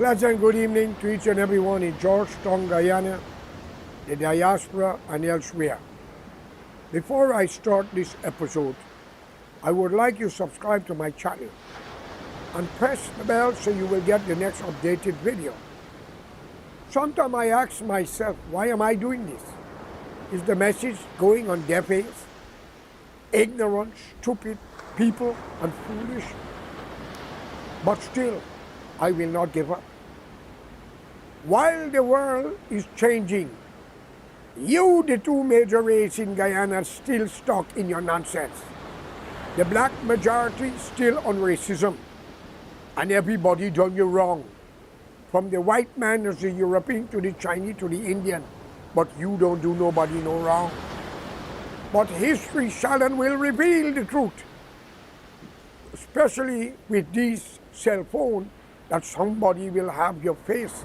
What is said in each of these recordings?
pleasant good evening to each and everyone in Georgetown, Guyana, the diaspora, and elsewhere. Before I start this episode, I would like you to subscribe to my channel and press the bell so you will get the next updated video. Sometimes I ask myself, why am I doing this? Is the message going on deaf ears? Ignorant, stupid people and foolish? But still, I will not give up. While the world is changing, you, the two major races in Guyana, are still stuck in your nonsense. The black majority still on racism, and everybody done you wrong. From the white man to the European to the Chinese to the Indian, but you don't do nobody no wrong. But history shall and will reveal the truth, especially with this cell phone, that somebody will have your face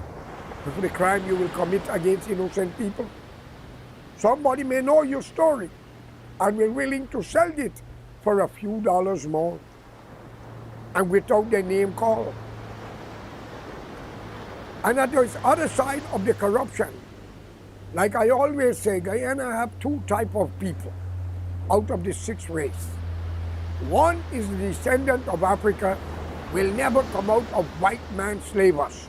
for the crime you will commit against innocent people. Somebody may know your story and will willing to sell it for a few dollars more and without their name called. And at the other side of the corruption, like I always say, Guyana have two types of people out of the 6 races. One is the descendant of Africa, will never come out of white man slavers.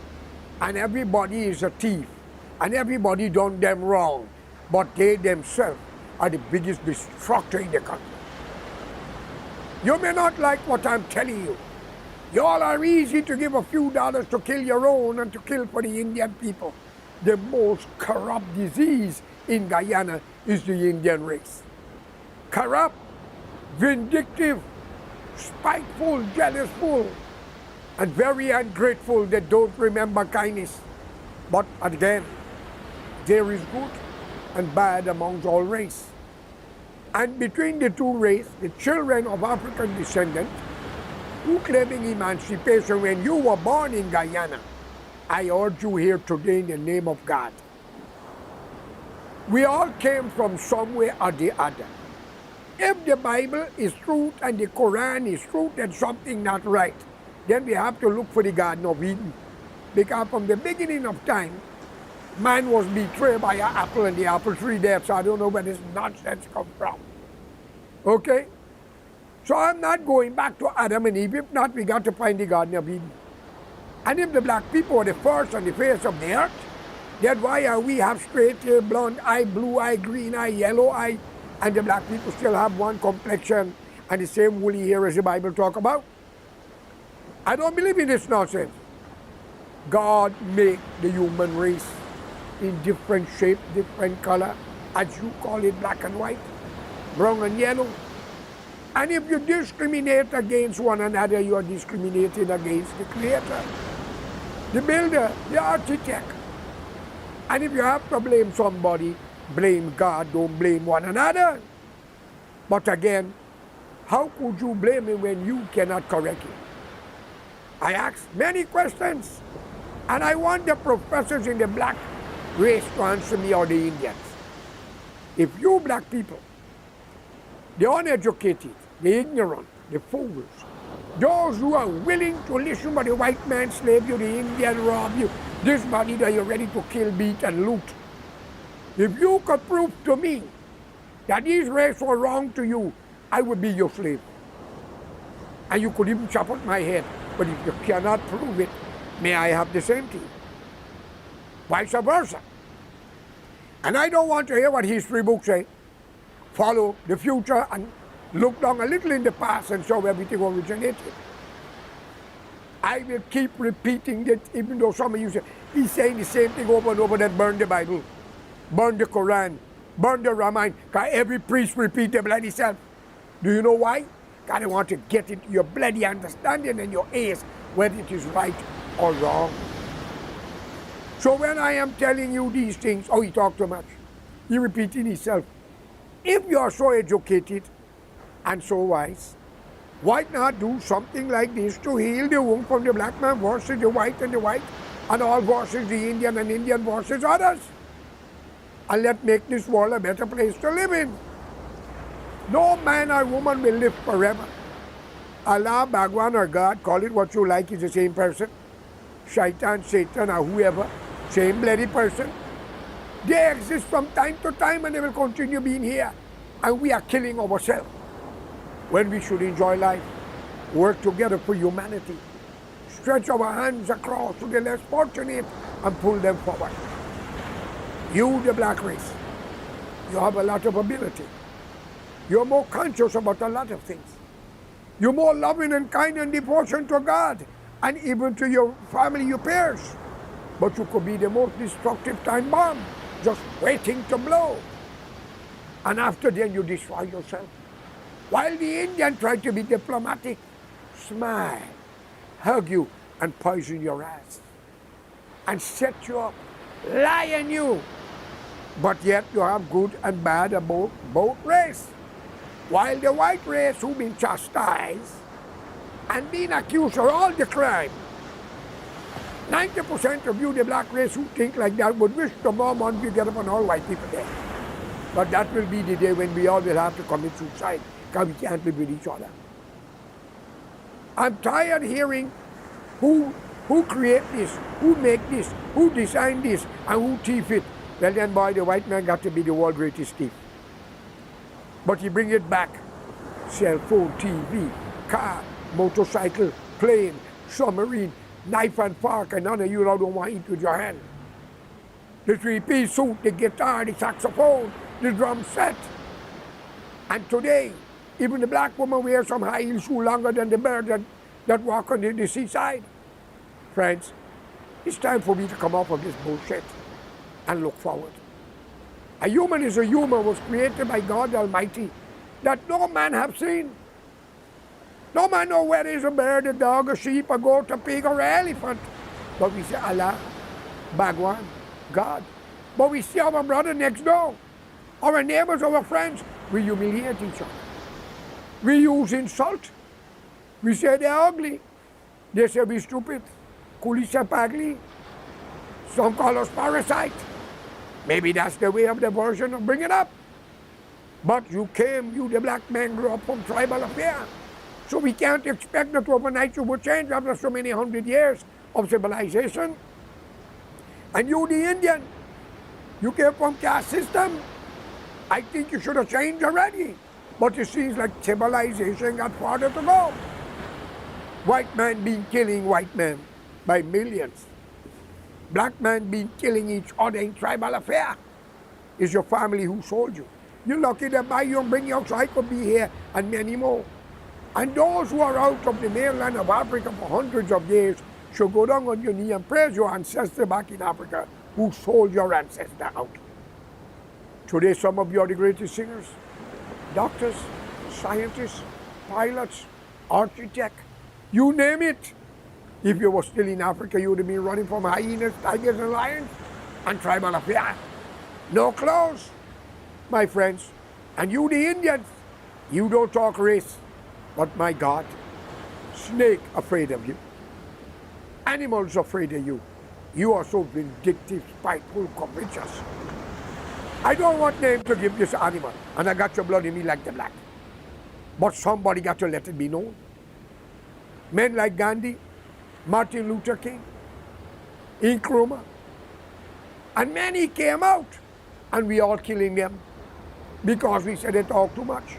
And everybody is a thief. And everybody done them wrong. But they themselves are the biggest destructor in the country. You may not like what I'm telling you. Y'all are easy to give a few dollars to kill your own and to kill for the Indian people. The most corrupt disease in Guyana is the Indian race. Corrupt, vindictive, spiteful, jealousful, and very ungrateful. They don't remember kindness. But again, there is good and bad amongst all races. And between the two races, the children of African descent who claiming emancipation when you were born in Guyana, I urge you here today in the name of God. We all came from somewhere or the other. If the Bible is truth and the Quran is truth, then something not right. Then we have to look for the Garden of Eden. Because from the beginning of time, man was betrayed by an apple and the apple tree there. So I don't know where this nonsense comes from. Okay? So I'm not going back to Adam and Eve. If not, we got to find the Garden of Eden. And if the black people are the first on the face of the earth, then why are we have straight hair, blonde eye, blue eye, green eye, yellow eye, and the black people still have one complexion and the same woolly hair as the Bible talk about? I don't believe in this nonsense. God made the human race in different shape, different color, as you call it, black and white, brown and yellow. And if you discriminate against one another, you are discriminating against the Creator, the builder, the architect. And if you have to blame somebody, blame God, don't blame one another. But again, how could you blame him when you cannot correct him? I ask many questions, and I want the professors in the black race to answer me, or the Indians. If you black people, the uneducated, the ignorant, the fools, those who are willing to listen to the white man slave you, the Indian rob you, this body that you're ready to kill, beat, and loot. If you could prove to me that these races were wrong to you, I would be your slave. And you could even chop off my head. But if you cannot prove it, may I have the same thing? Vice versa. And I don't want to hear what history books say. Follow the future and look down a little in the past and show everything originated. I will keep repeating that, even though some of you say, he's saying the same thing over and over, that burn the Bible, burn the Quran, burn the Ramayana, because every priest repeat the bloody self. Do you know why? God, I want to get into your bloody understanding and your ears whether it is right or wrong. So when I am telling you these things, oh, he talked too much. He repeating himself. If you are so educated and so wise, why not do something like this to heal the wound from the black man versus the white, and all versus the Indian and Indian versus others? And let's make this world a better place to live in. No man or woman will live forever. Allah, Bhagwan, or God, call it what you like, is the same person. Shaitan, Satan, or whoever, same bloody person. They exist from time to time and they will continue being here. And we are killing ourselves when we should enjoy life, work together for humanity, stretch our hands across to the less fortunate and pull them forward. You, the black race, you have a lot of ability. You're more conscious about a lot of things. You're more loving and kind and devotion to God and even to your family, your peers. But you could be the most destructive time bomb, just waiting to blow. And after then you destroy yourself. While the Indian tried to be diplomatic, smile, hug you, and poison your ass, and set you up, lie on you. But yet you have good and bad about both race. While the white race who've been chastised and been accused of all the crime, 90% of you, the black race who think like that, would wish tomorrow morning you get up on all white people there. But that will be the day when we all will have to commit suicide because we can't live with each other. I'm tired hearing who create this, who make this, who design this, and who thief it. Well then, boy, the white man got to be the world's greatest thief. But he bring it back. Cell phone, TV, car, motorcycle, plane, submarine, knife and fork, and none of you don't want to eat with your hand. The three-piece suit, the guitar, the saxophone, the drum set. And today, even the black woman wears some high heel shoe longer than the bird that walk on the seaside. Friends, it's time for me to come off of this bullshit and look forward. A human is a human, was created by God Almighty, that no man have seen. No man know where is a bird, a dog, a sheep, a goat, a pig, or an elephant. But we say Allah, Bhagwan, God. But we see our brother next door, our neighbors, our friends. We humiliate each other. We use insult. We say they're ugly. They say we're stupid. Kulisa pagli. Some call us parasite. Maybe that's the way of the version of bringing it up. But you the black man grew up from tribal affair. So we can't expect that overnight you would change after so many 100 years of civilization. And you, the Indian, you came from caste system. I think you should have changed already. But it seems like civilization got farther to go. White man been killing white men by millions. Black man been killing each other in tribal affair. It's your family who sold you. You're lucky to buy you and bring you out so I could be here and many more. And those who are out of the mainland of Africa for hundreds of years should go down on your knee and praise your ancestor back in Africa who sold your ancestor out. Today some of you are the greatest singers, doctors, scientists, pilots, architects, you name it. If you were still in Africa, you would have been running from hyenas, tigers, and lions, and tribal affair. No clothes, my friends. And you, the Indians, you don't talk race, but my God, snake afraid of you. Animals afraid of you. You are so vindictive, spiteful, covetous. I don't want name to give this animal, and I got your blood in me like the black. But somebody got to let it be known. Men like Gandhi, Martin Luther King, Nkrumah, and many came out, and we all killing them because we said they talk too much.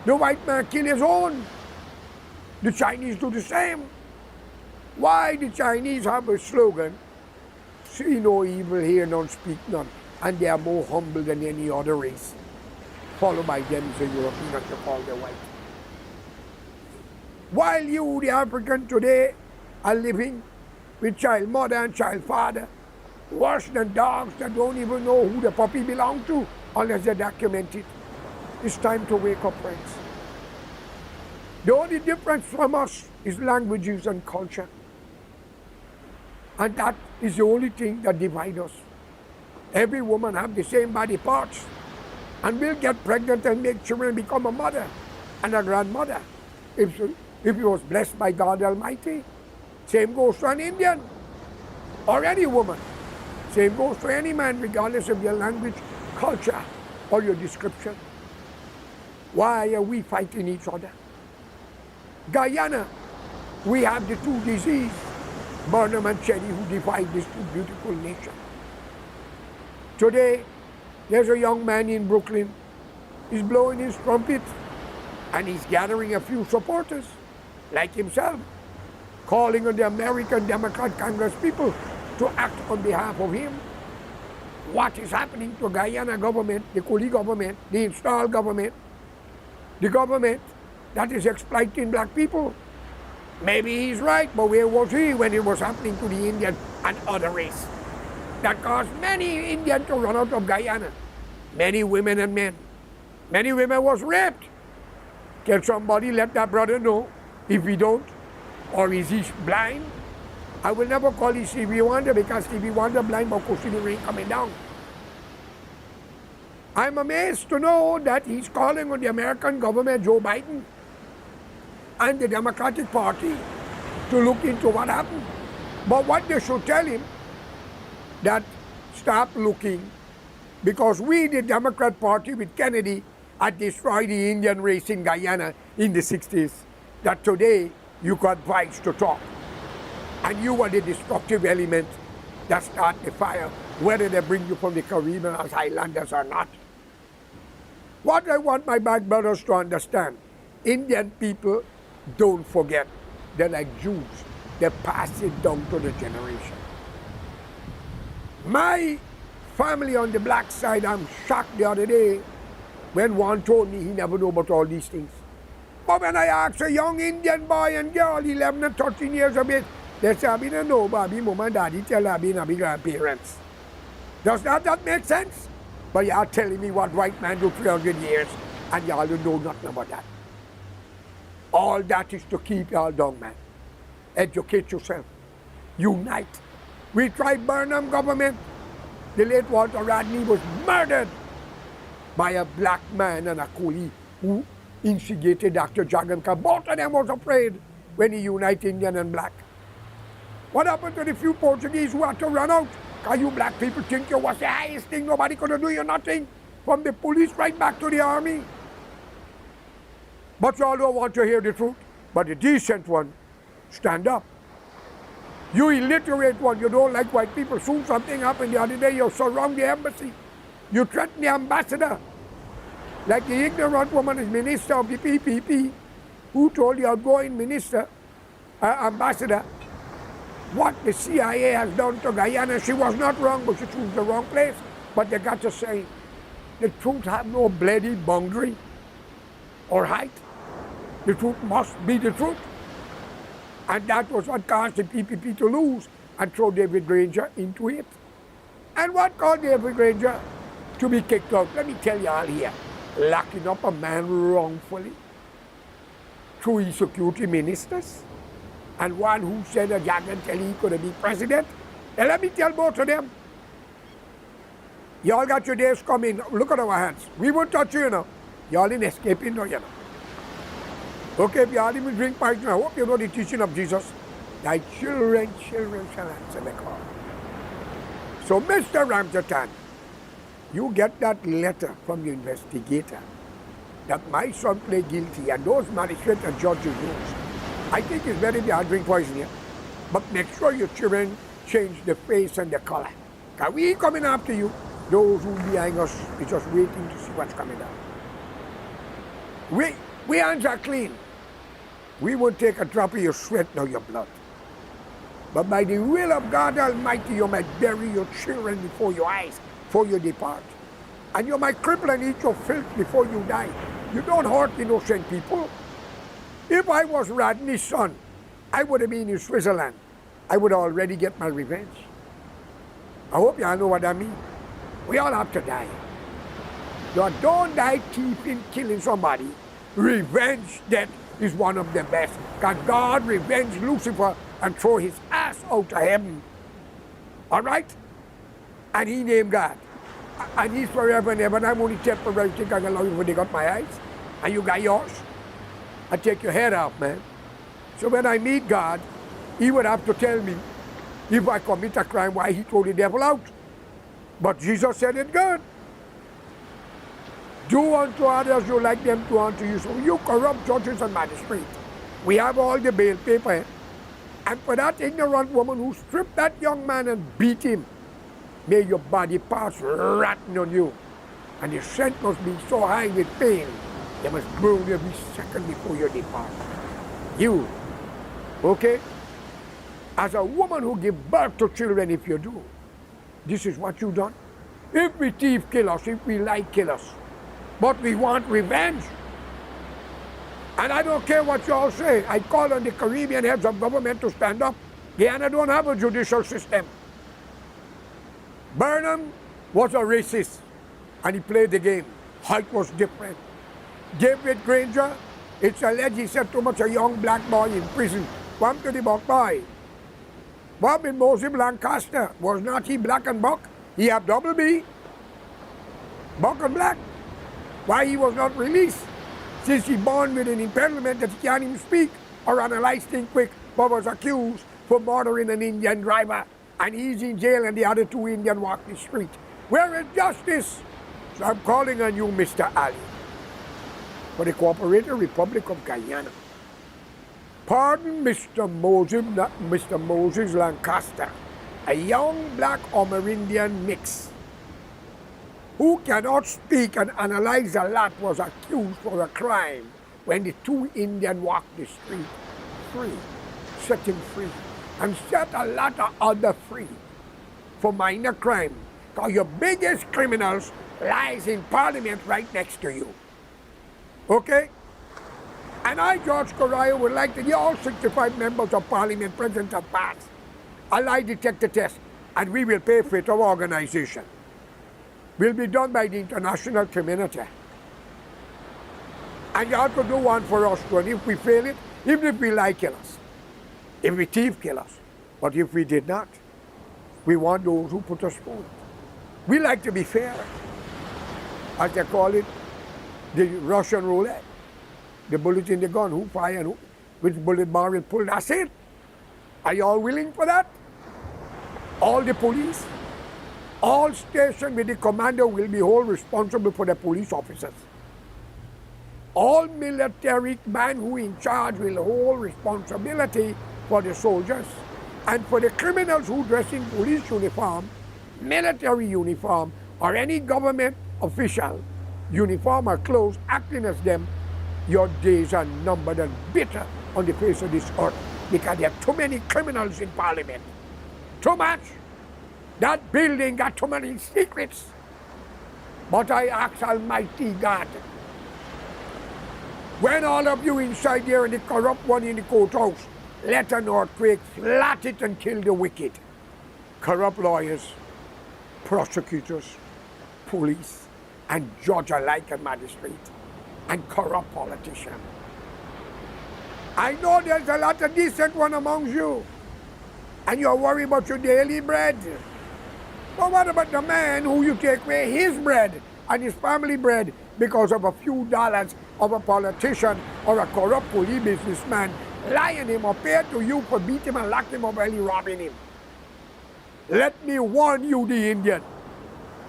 The white man kill his own. The Chinese do the same. Why the Chinese have a slogan, see no evil, hear none, speak none, and they are more humble than any other race. Followed by them is the European that you call the white. While you, the African today, are living with child mother and child father, worse than dogs that don't even know who the puppy belongs to unless they document it. It's time to wake up, friends. The only difference from us is languages and culture. And that is the only thing that divides us. Every woman have the same body parts and will get pregnant and make children, become a mother and a grandmother. If he was blessed by God Almighty. Same goes to an Indian or any woman. Same goes to any man, regardless of your language, culture, or your description. Why are we fighting each other? Guyana, we have the two diseases, Burnham and Cherry, who divide this two beautiful nation. Today, there's a young man in Brooklyn. He's blowing his trumpet, and he's gathering a few supporters, like himself, calling on the American Democrat Congress people to act on behalf of him. What is happening to Guyana government, the Coolie government, the installed government, the government that is exploiting black people? Maybe he's right, but where was he when it was happening to the Indian and other race? That caused many Indians to run out of Guyana. Many women and men. Many women was raped. Can somebody let that brother know if we don't? Or is he blind? I will never call him Stevie Wonder because Stevie Wonder blind, but could see the rain coming down. I'm amazed to know that he's calling on the American government, Joe Biden, and the Democratic Party to look into what happened. But what they should tell him, that stop looking, because we, the Democrat Party with Kennedy, had destroyed the Indian race in Guyana in the 60s, that today you got voice to talk. And you were the destructive element that started the fire, whether they bring you from the Caribbean as Highlanders or not. What I want my black brothers to understand, Indian people don't forget. They're like Jews. They pass it down to the generation. My family on the black side, I'm shocked the other day when one told me he never knew about all these things. But when I asked a young Indian boy and girl, 11 and 13 years of age, they say, I don't know, Bobby, mom and daddy tell I been grandparents. Does that make sense? But y'all telling me what white man do 300 years, and y'all don't know nothing about that. All that is to keep y'all down, man. Educate yourself. Unite. We tried Burnham government. The late Walter Rodney was murdered by a black man and a coolie who instigated Dr. Jagan, because both of them was afraid when he united Indian and black. What happened to the few Portuguese who had to run out? Because you black people think you was the highest thing, nobody could do you nothing. From the police right back to the army. But y'all don't want to hear the truth. But the decent one, stand up. You illiterate one, you don't like white people. Soon something happened the other day, you surround the embassy. You threaten the ambassador. Like the ignorant woman is minister of the PPP, who told the outgoing minister, ambassador, what the CIA has done to Guyana. She was not wrong, but she chose the wrong place. But they got to say, the truth have no bloody boundary or height. The truth must be the truth. And that was what caused the PPP to lose and throw David Granger into it. And what caused David Granger to be kicked out? Let me tell you all here. Locking up a man wrongfully through his security ministers, and one who said that Jagan tell he could be president. And let me tell both of them, y'all got your days coming. Look at our hands. We won't touch you, you know. Y'all in escaping, no, you know. Okay, if y'all even drink poison, I hope you know the teaching of Jesus. Thy children shall answer the call. So, Mr. Ramjatan, you get that letter from the investigator that my son pled guilty, and those magistrates and judges knows. I think it's better if you drink poison here, but make sure your children change the face and the color. Because we ain't coming after you. Those who behind us is just waiting to see what's coming down. We hands are clean. We won't take a drop of your sweat nor your blood. But by the will of God Almighty, you might bury your children before your eyes, before you depart. And you might cripple and eat your filth before you die. You don't hurt innocent people. If I was Rodney's son, I would have been in Switzerland. I would already get my revenge. I hope you all know what I mean. We all have to die. You don't die thieving, killing somebody. Revenge death is one of the best. Because God revenged Lucifer and throw his ass out of heaven. All right? And he named God. And he's forever and ever. And I'm only temporary. Think I can allow you when they got my eyes. And you got yours. I take your head off, man. So when I meet God, he would have to tell me if I commit a crime, why he threw the devil out. But Jesus said it good. Do unto others you like them to unto you. So you corrupt judges and magistrates. We have all the bail paper. And for that ignorant woman who stripped that young man and beat him, may your body parts rotten on you. And the scent must be so high with pain, they must burn you every second before you depart. You, okay? As a woman who gives birth to children, if you do, this is what you done. If we thief, kill us. If we lie, kill us. But we want revenge. And I don't care what you all say. I call on the Caribbean heads of government to stand up. Guyana don't have a judicial system. Burnham was a racist, and he played the game. Height was different. David Granger, it's alleged he said too much a young black boy in prison. Come to the buck boy. Bobby Moses Lancaster, was not he black and buck? He have double B. Buck and black. Why he was not released? Since he born with an impediment that he can't even speak or analyze things quick, but was accused for murdering an Indian driver. And he's in jail and the other two Indians walk the street. Where is justice? So I'm calling on you, Mr. Ali, for the Cooperative Republic of Guyana. Pardon Mr. Moses Lancaster, a young black Amerindian mix, who cannot speak and analyze a lot, was accused for a crime when the two Indians walked the street free, set him free, and set a lot of other free for minor crime. Because your biggest criminals lies in Parliament right next to you. Okay? And I, George Correa, would like to get all 65 members of Parliament present and pass a lie detector test, and we will pay for it, our organization. Will be done by the international community. And you have to do one for us too. And if we fail it, even if we lie, kill us. If we thief, kill us. But if we did not, we want those who put us forward. We like to be fair. As they call it, the Russian roulette. The bullet in the gun, who fire and which bullet barrel pull, that's it. Are you all willing for that? All the police, all stations with the commander will be held responsible for the police officers. All military men who in charge will hold responsibility for the soldiers. And for the criminals who dress in police uniform, military uniform, or any government official, uniform or clothes, acting as them, your days are numbered and bitter on the face of this earth because there are too many criminals in Parliament. Too much. That building got too many secrets. But I ask Almighty God, when all of you inside there and the corrupt one in the courthouse, let an earthquake flat it and kill the wicked. Corrupt lawyers, prosecutors, police, and judge alike and magistrate, and corrupt politicians. I know there's a lot of decent one amongst you, and you're worried about your daily bread. But what about the man who you take away his bread and his family bread because of a few dollars of a politician or a corrupt police businessman lying him or pay to you for beat him and lock him up while he robbing him? Let me warn you, the Indian.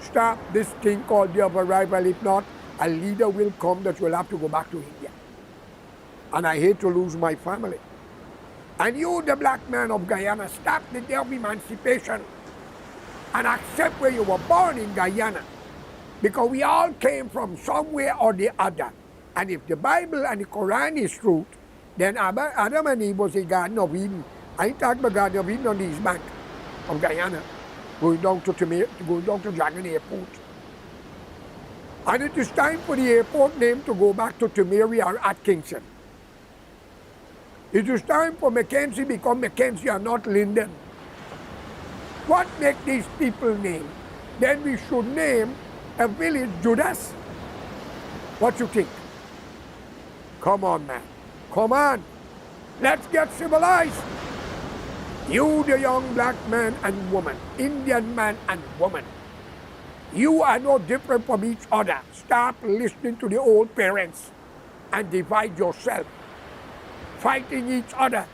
Stop this thing called the arrival. If not, a leader will come that will have to go back to India. And I hate to lose my family. And you, the black man of Guyana, stop the day of emancipation and accept where you were born in Guyana. Because we all came from somewhere or the other. And if the Bible and the Quran is truth, then Adam and Eve was a Garden of Eden. I ain't talking about Garden of Eden on the east bank of Guyana, going down to Dragon Airport. And it is time for the airport name to go back to Temeri or Atkinson. It is time for Mackenzie become Mackenzie and not Linden. What make these people name? Then we should name a village Judas. What you think? Come on, man. Come on. Let's get civilized. You, the young black man and woman, Indian man and woman, you are no different from each other. Stop listening to the old parents and divide yourself, fighting each other.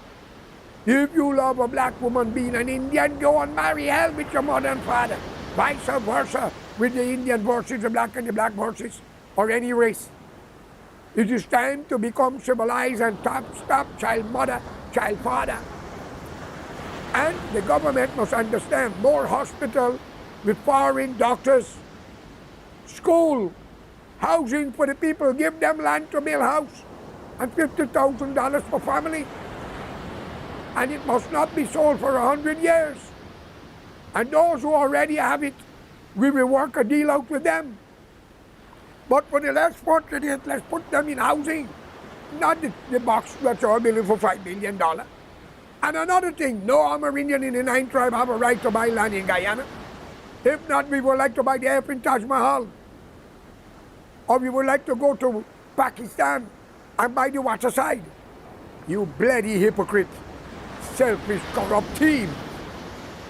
If you love a black woman being an Indian, go and marry hell with your mother and father. Vice versa with the Indian versus the black and the black versus, or any race. It is time to become civilized and stop child mother, child father. And the government must understand more hospital with foreign doctors, school, housing for the people, give them land to build house, and $50,000 per family. And it must not be sold for 100 years. And those who already have it, we will work a deal out with them. But for the less fortunate, let's put them in housing, not the box that's all building for $5 million. And another thing, no Amerindian in the 9th tribe have a right to buy land in Guyana. If not, we would like to buy the effing Taj Mahal. Or we would like to go to Pakistan and buy the waterside. You bloody hypocrite, selfish, corrupt team.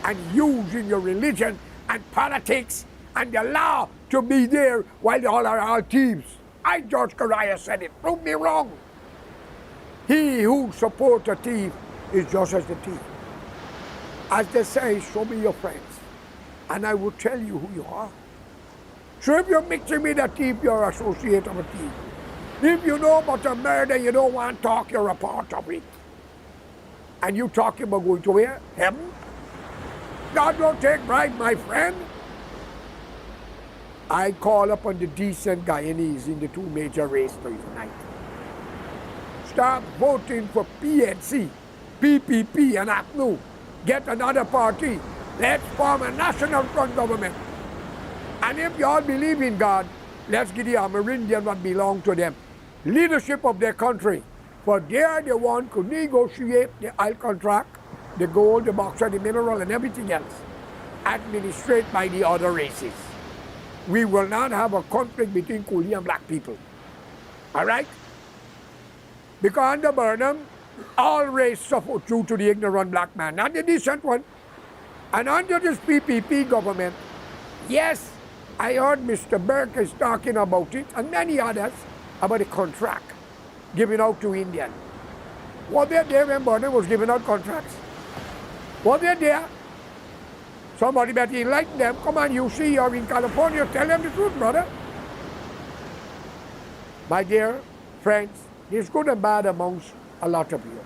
And using your religion and politics and the law to be there while all are all thieves. George Correa said it, prove me wrong. He who supports a thief is just as the thief. As they say, show me your friends, and I will tell you who you are. So if you're mixing with a thief, you're an associate of a thief. If you know about a murder, you don't want to talk, you're a part of it. And you talking about going to where? Heaven? God don't take bribe, my friend. I call upon the decent Guyanese in the two major races to unite. Start voting for PNC, PPP, and APNU. Get another party. Let's form a national front government. And if you all believe in God, let's give the Amerindian what belongs to them. Leadership of their country. For they are the one who negotiate the oil contract, the gold, the bauxite, the mineral, and everything else. Administrated by the other races. We will not have a conflict between Coolie and black people. All right? Because under Burnham, all race suffer due to the ignorant black man, not the decent one. And under this PPP government, yes, I heard Mr. Burke is talking about it, and many others, about the contract given out to Indian. Were they there when Burnham was giving out contracts? Were they there? Somebody better enlighten them. Come on, you see, you're in California, tell them the truth, brother. My dear friends, there's good and bad amongst a lot of you.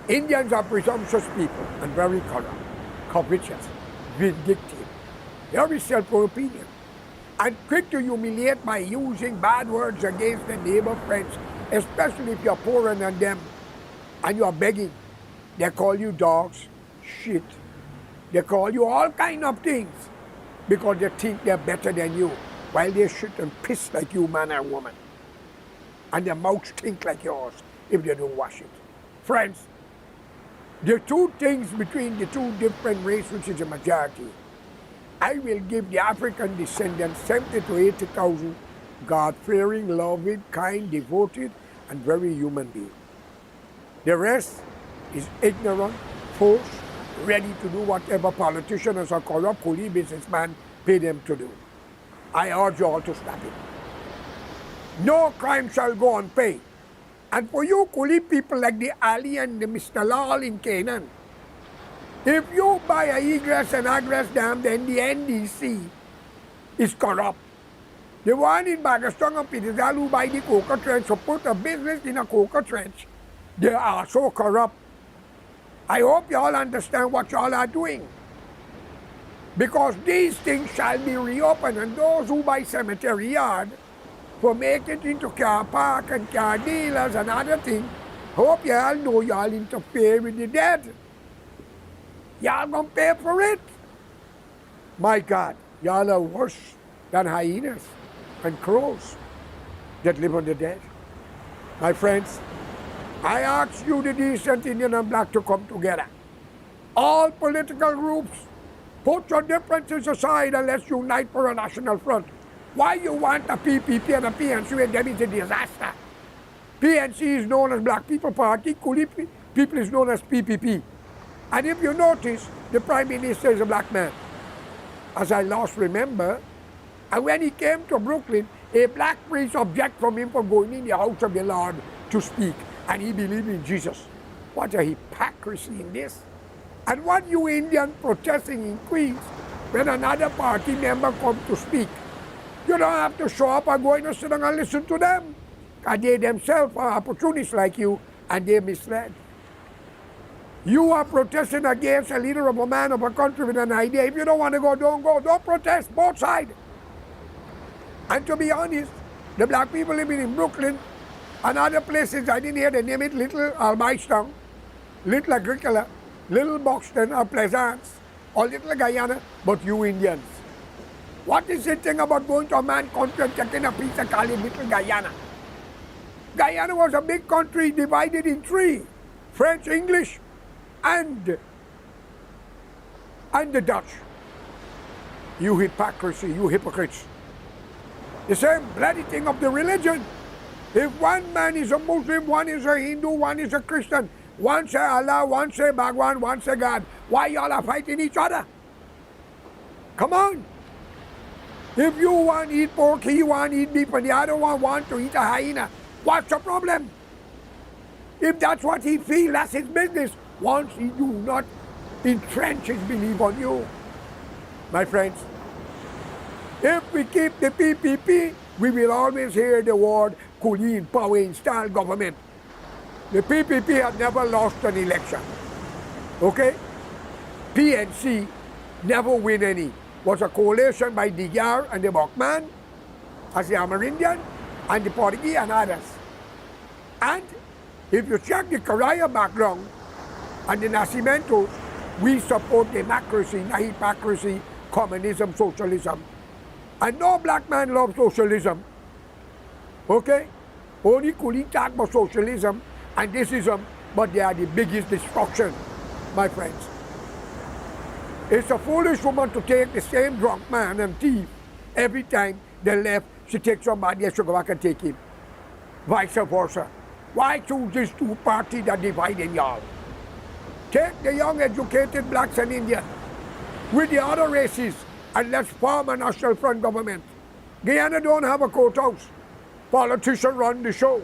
Indians are presumptuous people and very corrupt, covetous, vindictive, very self-opinion, and quick to humiliate by using bad words against their neighbor friends, especially if you're poorer than them and you're begging. They call you dogs, shit. They call you all kind of things because they think they're better than you, while they shit and piss like you, man or woman. And their mouths stink like yours if they don't wash it. Friends, the two things between the two different races, which is a majority, I will give the African descendants 70 to 80,000 God-fearing, loving, kind, devoted, and very human beings. The rest is ignorant, forced, ready to do whatever politicians or corrupt Coolie businessman pay them to do. I urge you all to stop it. No crime shall go unpaid. And for you Coolie people like the Ali and the Mr. Lal in Canaan, if you buy a egress and egress dam, then the NDC is corrupt. The one in Bagastong and Pitizal who buy the coca trench, who put a business in a coca trench, they are so corrupt. I hope you all understand what you all are doing. Because these things shall be reopened, and those who buy cemetery yard for make it into car park and car dealers and other things, hope you all know you all interfere with the dead. Y'all gonna pay for it. My God, y'all are worse than hyenas and crows that live on the dead. My friends, I ask you, the decent Indian and black, to come together. All political groups, put your differences aside and let's unite for a national front. Why you want a PPP and a PNC when there is a disaster? PNC is known as Black People Party, Coolie people is known as PPP. And if you notice, the Prime Minister is a black man. As I last remember, and when he came to Brooklyn, a black priest objected from him for going in the house of the Lord to speak. And he believed in Jesus. What a hypocrisy in this. And what you Indians protesting in Queens when another party member comes to speak, you don't have to show up and go in and sit down and listen to them. Because they themselves are opportunists like you and they misled. You are protesting against a leader of a man of a country with an idea. If you don't want to go, don't go. Don't protest, both sides. And to be honest, the black people living in Brooklyn and other places, I didn't hear they name it, Little Almeistown, Little Agricola, Little Buxton or Plaisance, or Little Guyana, but you Indians. What is the thing about going to a man's country and taking a piece and calling it Little Guyana? Guyana was a big country divided in three, French, English, and the Dutch. You hypocrisy, you hypocrites. The same bloody thing of the religion. If one man is a Muslim, one is a Hindu, one is a Christian, one say Allah, one say Bhagwan, one say God, why y'all are fighting each other? Come on. If you want to eat pork, he want to eat beef, and the other one want to eat a hyena, what's the problem? If that's what he feels, that's his business. Once he do not entrench his belief on you. My friends, if we keep the PPP, we will always hear the word clean power install government. The PPP had never lost an election. Okay? PNC never win any. Was a coalition by the Yar and the Bachman, as the Amerindian, and the Portuguese and others. And if you check the Karaya background and the Nacimentos, we support democracy, not hypocrisy, communism, socialism. And no black man loves socialism. Okay? Only Kuli talk about socialism and thisism, but they are the biggest destruction, my friends. It's a foolish woman to take the same drunk man and thief every time they left, she takes somebody else to go back and take him. Vice versa. Why choose these two parties that dividing y'all? Take the young educated blacks and Indians with the other races and let's form a national front government. Guyana don't have a courthouse. Politicians run the show.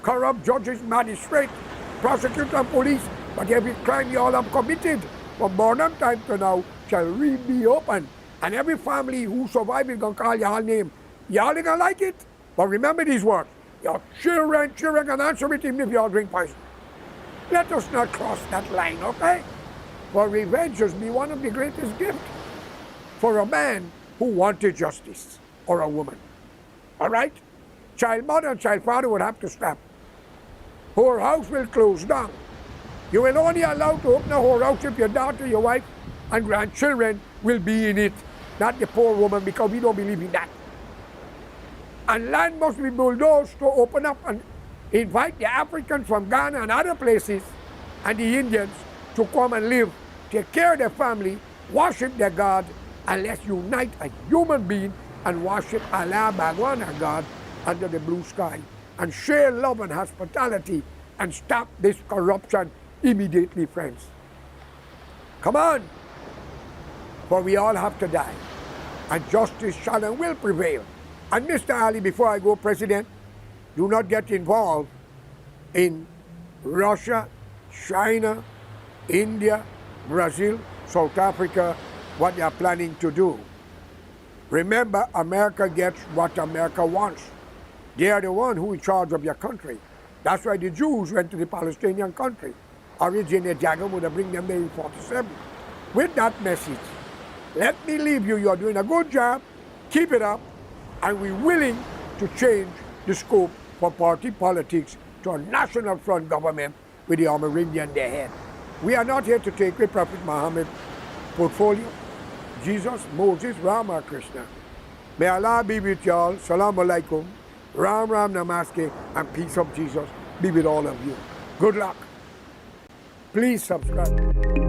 Corrupt judges, magistrates, prosecutors and police. But every crime y'all have committed from modern time to now shall be open. And every family who survives is going to call y'all name. Y'all ain't going to like it. But remember these words. Your children can answer it even if y'all drink poison. Let us not cross that line, okay? For revenge has been one of the greatest gifts for a man who wanted justice, or a woman. All right? Child mother and child father would have to stop. Whore house will close down. You will only allow to open a whore house if your daughter, your wife, and grandchildren will be in it, not the poor woman, because we don't believe in that. And land must be bulldozed to open up and invite the Africans from Ghana and other places and the Indians to come and live, take care of their family, worship their God, and let's unite as human beings and worship Allah, Bhagwan, our God, under the blue sky, and share love and hospitality and stop this corruption immediately, friends. Come on, for we all have to die, and justice shall and will prevail. And Mr. Ali, before I go, President, do not get involved in Russia, China, India, Brazil, South Africa, what they are planning to do. Remember, America gets what America wants. They are the one who is in charge of your country. That's why the Jews went to the Palestinian country. Originally, Jagan would have bring them there in 47. With that message, let me leave you. You're doing a good job. Keep it up. And we're willing to change the scope for party politics to a national front government with the Amerindian their head. We are not here to take away Prophet Muhammad portfolio. Jesus, Moses, Rama, Krishna. May Allah be with y'all. Salaam alaikum. Ram Ram Namaste, and peace of Jesus be with all of you. Good luck. Please subscribe.